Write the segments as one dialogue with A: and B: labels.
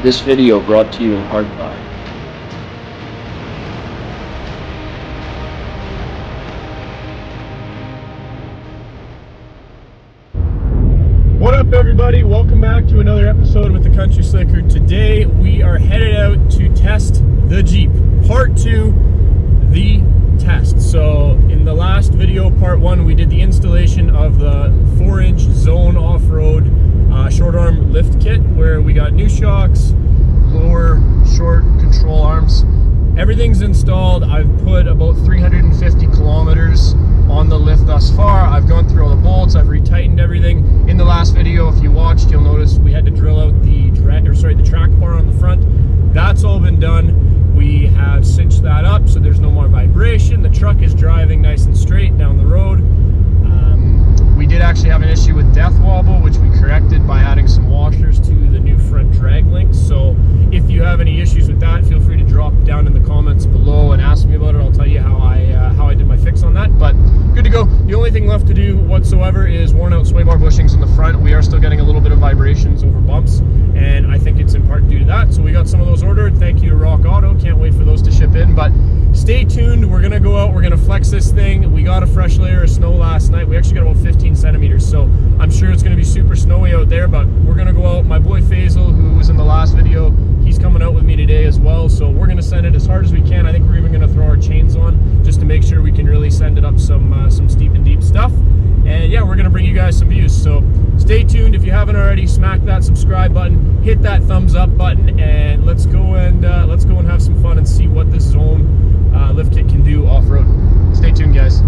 A: This video brought to you in part by
B: What up, everybody? Welcome back to another episode with the Country Slicker. Today we are headed out to test the Jeep. Part 2, the test. So in the last video, part 1, we did the installation of the 4-inch Zone off-road short arm lift kit, where we got new shocks, lower short control arms. Everything's installed. I've put about 350 kilometers on the lift thus far. I've gone through all the bolts, I've retightened everything. In the last video, if you watched, you'll notice we had to drill out the track bar on the front. That's all been done. We have cinched that up so there's no more vibration. The truck is driving nice and straight down the road. We did actually have an issue with death wobble, which we corrected by adding some washers to the new front drag links. So if you have any issues with that, feel free to drop down in the comments below and ask me about it. I'll tell you how I did my fix on that. But good to go. The only thing left to do whatsoever is worn out sway bar bushings in the front. We are still getting a little bit of vibrations over bumps, and I think it's in part due to that. So we got some of those ordered. Thank you to Rock Auto. Can't wait for those to ship in. But stay tuned. We're gonna go out. We're gonna flex this thing. We got a fresh layer of snow last night. We actually got about 15 centimeters. So I'm sure it's gonna be super snowy out there. But we're gonna go out. My boy Faisal, who was in the last video, he's coming out with me today as well. So we're gonna send it as hard as we can. I think we're even gonna throw our chains on just to make sure we can really send it up some steep and deep stuff. And yeah, we're gonna bring you guys some views. So stay tuned. If you haven't already, smack that subscribe button, hit that thumbs up button, and let's go and have some fun and see what this Zone lift kit can do off-road. Stay tuned, guys.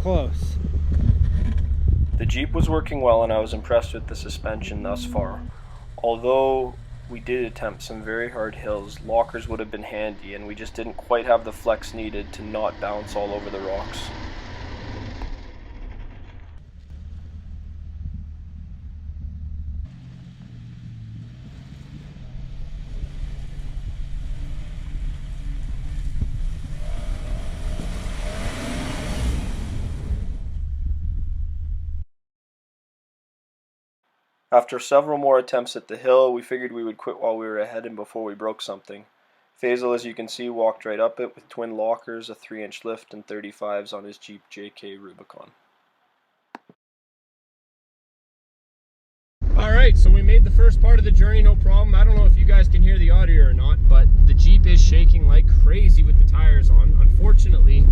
B: close.
A: The Jeep was working well and I was impressed with the suspension thus far. Although we did attempt some very hard hills, lockers would have been handy and we just didn't quite have the flex needed to not bounce all over the rocks. After several more attempts at the hill, we figured we would quit while we were ahead and before we broke something. Faisal, as you can see, walked right up it with twin lockers, a 3-inch lift, and 35s on his Jeep JK Rubicon.
B: Alright, so we made the first part of the journey, no problem. I don't know if you guys can hear the audio or not, but the Jeep is shaking like crazy with the tires on. Unfortunately,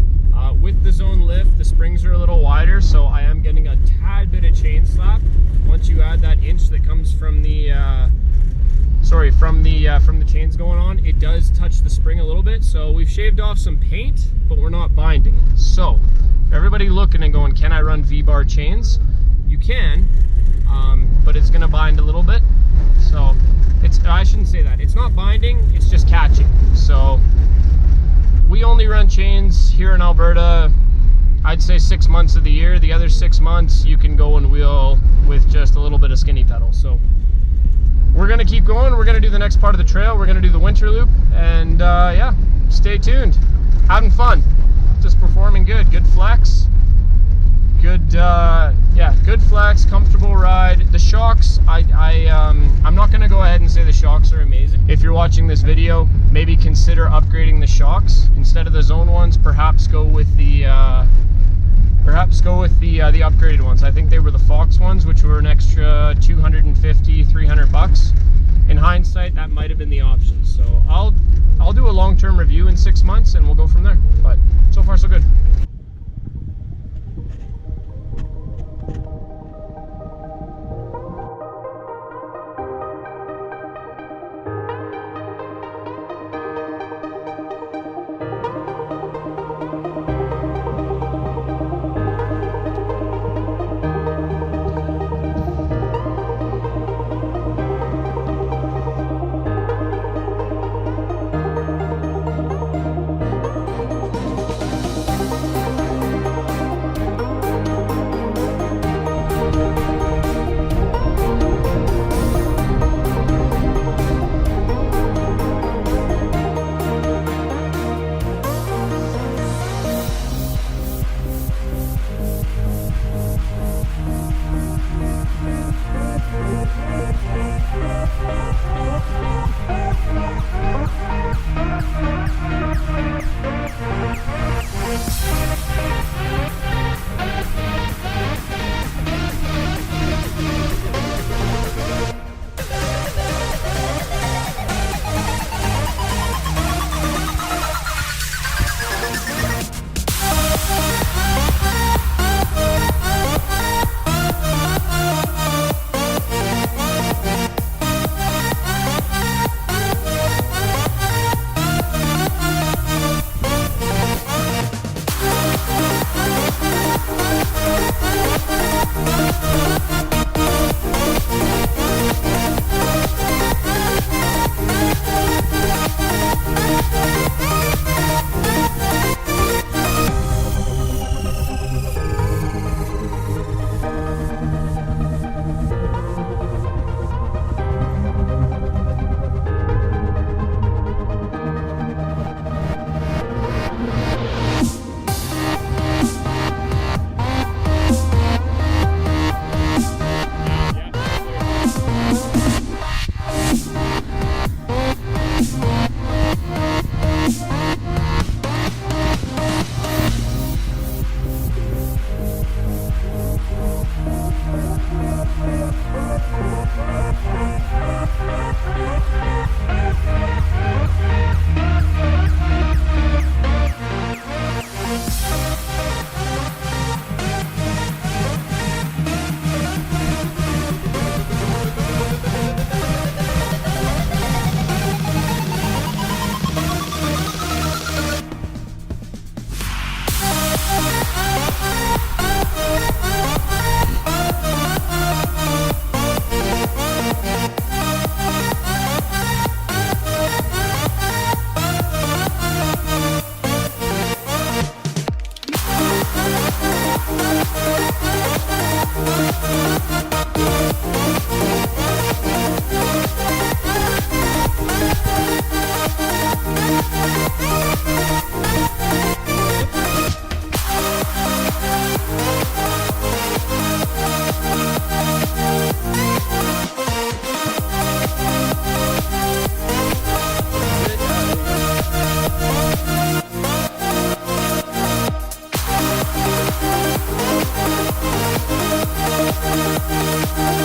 B: with the zone lift, the springs are a little wider, so I am getting a tad bit of chain slap. Once you add that inch that comes from the from the chains going on, it does touch the spring a little bit. So we've shaved off some paint, but we're not binding. So everybody looking and going, can I run V-bar chains? You can, but it's going to bind a little bit. So I shouldn't say that. It's not binding, it's just catching. So we only run chains here in Alberta, I'd say 6 months of the year. The other 6 months you can go and wheel with just a little bit of skinny pedal. So we're going to keep going. We're going to do the next part of the trail. We're going to do the winter loop, and yeah, stay tuned. Having fun, just performing good. Good flex, good yeah, good flex, comfortable ride. The shocks, I'm not going to go ahead and say the shocks are amazing. If you're watching this video, maybe consider upgrading the shocks instead of the zone ones. Perhaps go with the upgraded ones. I think they were the Fox ones, which were an extra $250-300. In hindsight, that might have been the option. So I'll do a long-term review in 6 months and we'll go from there. But so far so good. Bye.